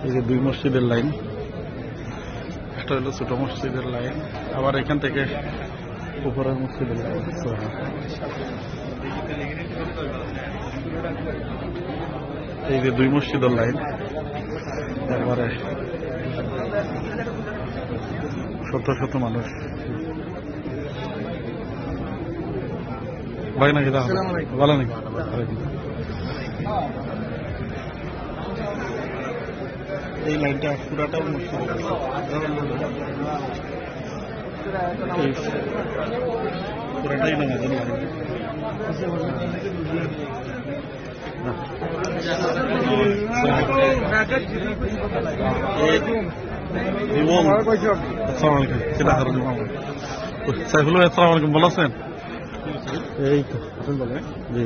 এই যে দুই মসজিদের লাইন, একটা হলো ছোট মসজিদের লাইন, আবার এখান থেকে উপরের মসজিদের লাইন। এই যে দুই মসজিদের লাইন, একবারে শত শত মানুষ। ভাই নাকি ভালো নাকি? এই লাইনটা পুরাটাও মসজিদ, পুরাটাই নামাজের লাইন। সাইফুল ভাই আসসালামু আলাইকুম, ভালো আছেন? এই তো বলে জি,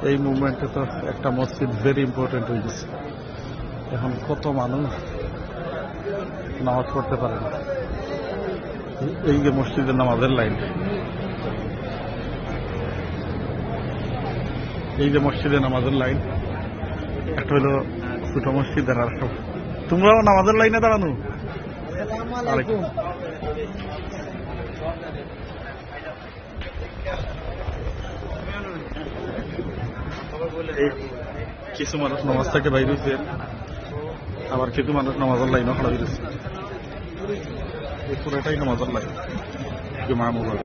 এই মুভমেন্টে তো একটা মসজিদ ভেরি ইম্পর্টেন্ট হয়ে গেছে। এখন কত মানুষ নামাজ পড়তে পারে না। এই যে মসজিদের নামাজের লাইন, এই যে মসজিদের নামাজের লাইন, একটা হলো ছোট মসজিদ আর একটা। তোমরাও নামাজের লাইনে দাঁড়ানো? কিছু মানুষ নামাজ থেকে বাইরে হয়েছে, আবার কিছু মানুষ নামাজের লাইনও খাড়া দিয়েছে। এই পুরোটাই নামাজের লাইন।